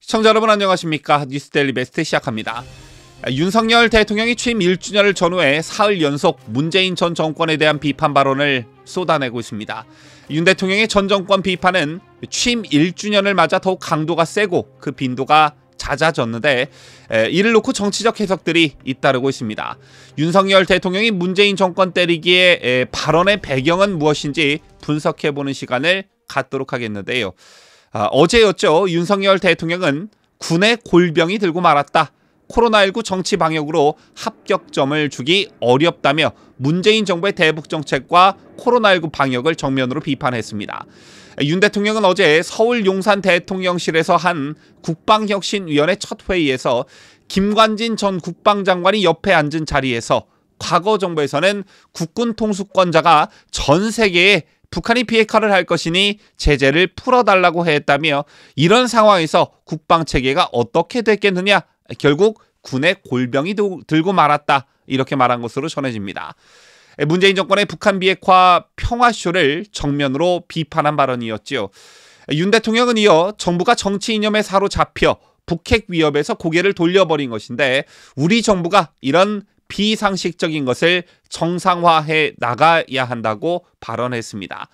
시청자 여러분 안녕하십니까? 뉴스데일리 베스트 시작합니다. 윤석열 대통령이 취임 1주년을 전후해 사흘 연속 문재인 전 정권에 대한 비판 발언을 쏟아내고 있습니다. 윤 대통령의 전 정권 비판은 취임 1주년을 맞아 더욱 강도가 세고 그 빈도가 잦아졌는데 이를 놓고 정치적 해석들이 잇따르고 있습니다. 윤석열 대통령이 문재인 정권 때리기에 발언의 배경은 무엇인지 분석해보는 시간을 갖도록 하겠는데요. 어제였죠. 윤석열 대통령은 군의 골병이 들고 말았다. 코로나19 정치 방역으로 합격점을 주기 어렵다며 문재인 정부의 대북 정책과 코로나19 방역을 정면으로 비판했습니다. 윤 대통령은 어제 서울 용산 대통령실에서 한 국방혁신위원회 첫 회의에서 김관진 전 국방장관이 옆에 앉은 자리에서 과거 정부에서는 국군 통수권자가 전 세계에 북한이 비핵화를 할 것이니 제재를 풀어달라고 했다며 이런 상황에서 국방체계가 어떻게 됐겠느냐, 결국 군의 골병이 들고 말았다, 이렇게 말한 것으로 전해집니다. 문재인 정권의 북한 비핵화 평화쇼를 정면으로 비판한 발언이었죠. 윤 대통령은 이어 정부가 정치 이념에 사로잡혀 북핵 위협에서 고개를 돌려버린 것인데 우리 정부가 이런 비상식적인 것을 정상화해 나가야 한다고 발언했습니다.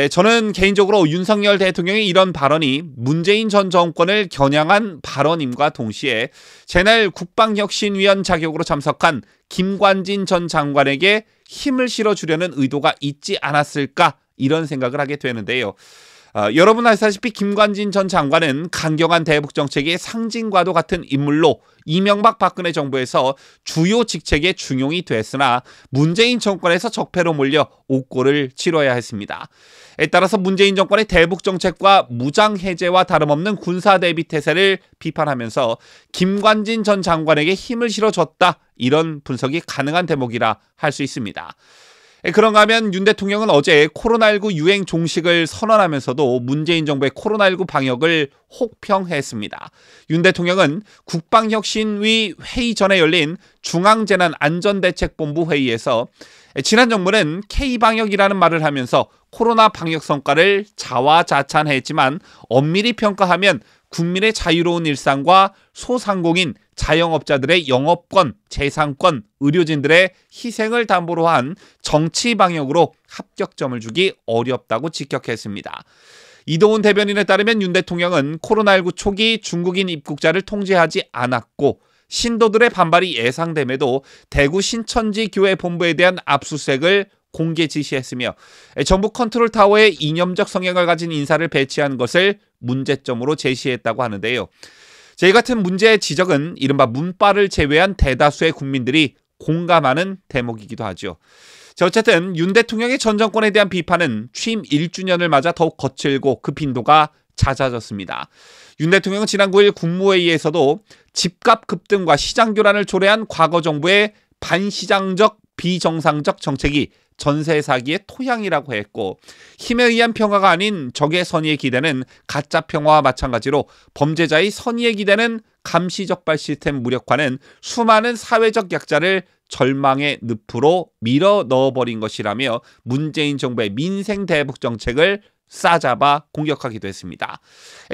저는 개인적으로 윤석열 대통령의 이런 발언이 문재인 전 정권을 겨냥한 발언임과 동시에 제날 국방혁신위원 자격으로 참석한 김관진 전 장관에게 힘을 실어주려는 의도가 있지 않았을까, 이런 생각을 하게 되는데요. 여러분 아시다시피 김관진 전 장관은 강경한 대북 정책의 상징과도 같은 인물로 이명박 박근혜 정부에서 주요 직책에 중용이 됐으나 문재인 정권에서 적폐로 몰려 옥고를 치러야 했습니다. 따라서 문재인 정권의 대북 정책과 무장 해제와 다름없는 군사 대비 태세를 비판하면서 김관진 전 장관에게 힘을 실어줬다, 이런 분석이 가능한 대목이라 할 수 있습니다. 그런가 하면 윤 대통령은 어제 코로나19 유행 종식을 선언하면서도 문재인 정부의 코로나19 방역을 혹평했습니다. 윤 대통령은 국방혁신위 회의 전에 열린 중앙재난안전대책본부 회의에서 지난 정부는 K방역이라는 말을 하면서 코로나 방역 성과를 자화자찬했지만 엄밀히 평가하면 국민의 자유로운 일상과 소상공인, 자영업자들의 영업권, 재산권, 의료진들의 희생을 담보로 한 정치 방역으로 합격점을 주기 어렵다고 직격했습니다. 이동훈 대변인에 따르면 윤 대통령은 코로나19 초기 중국인 입국자를 통제하지 않았고 신도들의 반발이 예상됨에도 대구 신천지 교회 본부에 대한 압수수색을 공개 지시했으며 정부 컨트롤타워에 이념적 성향을 가진 인사를 배치한 것을 문제점으로 제시했다고 하는데요. 저희 같은 문제의 지적은 이른바 문바를 제외한 대다수의 국민들이 공감하는 대목이기도 하죠. 어쨌든 윤 대통령의 전 정권에 대한 비판은 취임 1주년을 맞아 더욱 거칠고 그 빈도가 잦아졌습니다. 윤 대통령은 지난 9일 국무회의에서도 집값 급등과 시장 교란을 초래한 과거 정부의 반시장적 비정상적 정책이 전세 사기의 토양이라고 했고 힘에 의한 평화가 아닌 적의 선의의 기대는 가짜 평화와 마찬가지로 범죄자의 선의의 기대는 감시적발 시스템 무력화는 수많은 사회적 약자를 절망의 늪으로 밀어 넣어버린 것이라며 문재인 정부의 민생 대북 정책을 싸잡아 공격하기도 했습니다.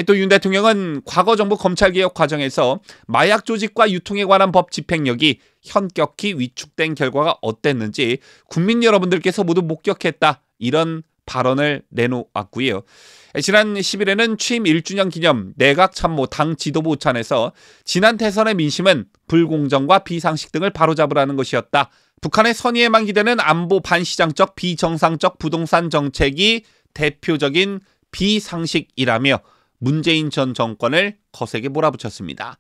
또 윤 대통령은 과거 정부 검찰개혁 과정에서 마약 조직과 유통에 관한 법 집행력이 현격히 위축된 결과가 어땠는지 국민 여러분들께서 모두 목격했다, 이런 발언을 내놓았고요. 지난 10일에는 취임 1주년 기념 내각 참모 당 지도부 오찬에서 지난 대선의 민심은 불공정과 비상식 등을 바로잡으라는 것이었다. 북한의 선의에만 기대는 안보 반시장적 비정상적 부동산 정책이 대표적인 비상식이라며 문재인 전 정권을 거세게 몰아붙였습니다.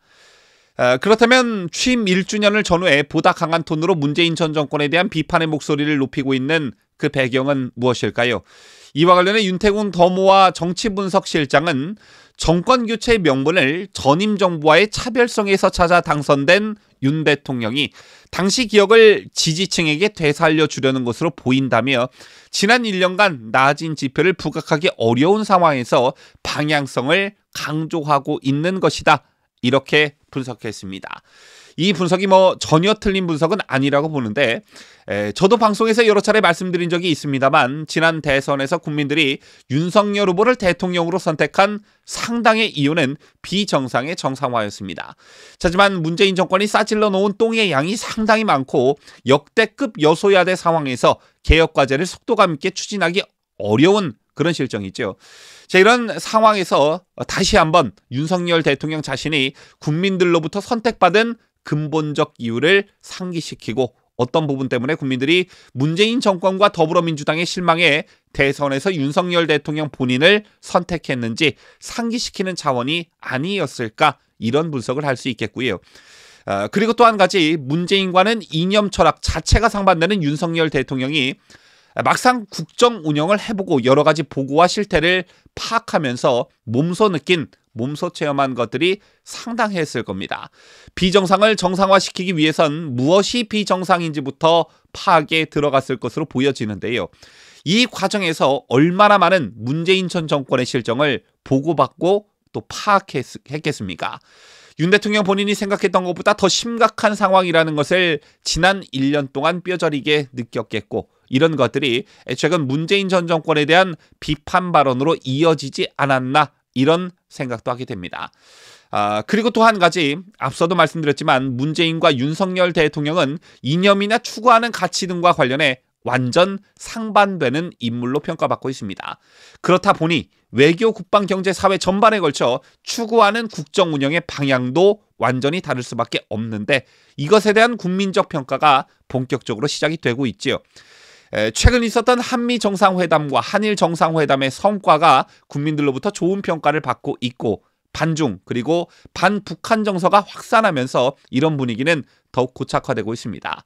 그렇다면 취임 1주년을 전후해 보다 강한 톤으로 문재인 전 정권에 대한 비판의 목소리를 높이고 있는 그 배경은 무엇일까요? 이와 관련해 윤태곤 더모아 정치분석실장은 정권교체의 명분을 전임 정부와의 차별성에서 찾아 당선된 윤 대통령이 당시 기억을 지지층에게 되살려주려는 것으로 보인다며 지난 1년간 나아진 지표를 부각하기 어려운 상황에서 방향성을 강조하고 있는 것이다, 이렇게 분석했습니다. 이 분석이 전혀 틀린 분석은 아니라고 보는데, 저도 방송에서 여러 차례 말씀드린 적이 있습니다만 지난 대선에서 국민들이 윤석열 후보를 대통령으로 선택한 상당의 이유는 비정상의 정상화였습니다. 하지만 문재인 정권이 싸질러 놓은 똥의 양이 상당히 많고 역대급 여소야대 상황에서 개혁과제를 속도감 있게 추진하기 어려운 그런 실정이죠. 자, 이런 상황에서 다시 한번 윤석열 대통령 자신이 국민들로부터 선택받은 근본적 이유를 상기시키고 어떤 부분 때문에 국민들이 문재인 정권과 더불어민주당의 실망에 대선에서 윤석열 대통령 본인을 선택했는지 상기시키는 차원이 아니었을까, 이런 분석을 할 수 있겠고요. 그리고 또 한 가지, 문재인과는 이념 철학 자체가 상반되는 윤석열 대통령이 막상 국정 운영을 해보고 여러 가지 보고와 실태를 파악하면서 몸소 체험한 것들이 상당했을 겁니다. 비정상을 정상화시키기 위해선 무엇이 비정상인지부터 파악에 들어갔을 것으로 보여지는데요. 이 과정에서 얼마나 많은 문재인 전 정권의 실정을 보고받고 또 파악했겠습니까? 윤 대통령 본인이 생각했던 것보다 더 심각한 상황이라는 것을 지난 1년 동안 뼈저리게 느꼈겠고, 이런 것들이 최근 문재인 전 정권에 대한 비판 발언으로 이어지지 않았나, 이런 생각도 하게 됩니다. 그리고 또 한 가지, 앞서도 말씀드렸지만 문재인과 윤석열 대통령은 이념이나 추구하는 가치 등과 관련해 완전 상반되는 인물로 평가받고 있습니다. 그렇다 보니 외교, 국방, 경제, 사회 전반에 걸쳐 추구하는 국정 운영의 방향도 완전히 다를 수밖에 없는데, 이것에 대한 국민적 평가가 본격적으로 시작이 되고 있지요. 최근 있었던 한미 정상회담과 한일 정상회담의 성과가 국민들로부터 좋은 평가를 받고 있고, 반중 그리고 반북한 정서가 확산하면서 이런 분위기는 더욱 고착화되고 있습니다.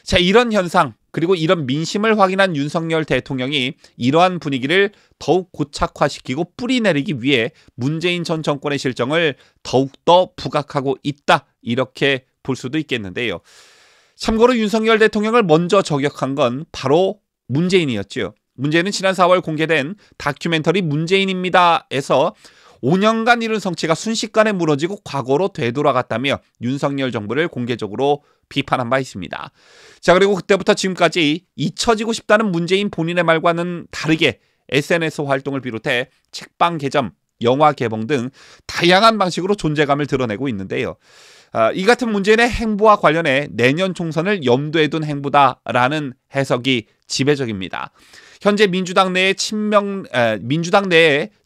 자, 이런 현상 그리고 이런 민심을 확인한 윤석열 대통령이 이러한 분위기를 더욱 고착화시키고 뿌리내리기 위해 문재인 전 정권의 실정을 더욱더 부각하고 있다, 이렇게 볼 수도 있겠는데요. 참고로 윤석열 대통령을 먼저 저격한 건 바로 문재인이었죠. 문재인은 지난 4월 공개된 다큐멘터리 문재인입니다에서 5년간 이룬 성취가 순식간에 무너지고 과거로 되돌아갔다며 윤석열 정부를 공개적으로 비판한 바 있습니다. 자, 그리고 그때부터 지금까지 잊혀지고 싶다는 문재인 본인의 말과는 다르게 SNS 활동을 비롯해 책방 개점, 영화 개봉 등 다양한 방식으로 존재감을 드러내고 있는데요. 이 같은 문재인의 행보와 관련해 내년 총선을 염두에 둔 행보다라는 해석이 지배적입니다. 현재 민주당 내의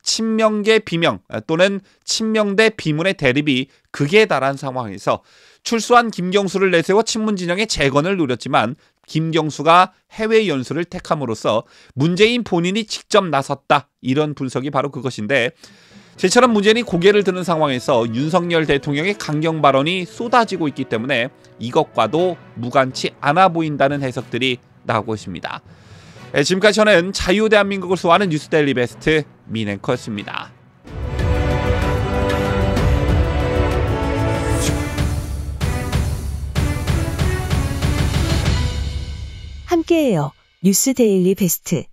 친명계 비명 또는 친명 대 비문의 대립이 극에 달한 상황에서 출소한 김경수를 내세워 친문 진영의 재건을 노렸지만 김경수가 해외 연수를 택함으로써 문재인 본인이 직접 나섰다, 이런 분석이 바로 그것인데, 제처럼 문재인이 고개를 드는 상황에서 윤석열 대통령의 강경 발언이 쏟아지고 있기 때문에 이것과도 무관치 않아 보인다는 해석들이 나오고 있습니다. 지금까지 저는 자유대한민국을 소화하는 뉴스데일리 베스트 민앵커였습니다. 함께해요. 뉴스데일리 베스트.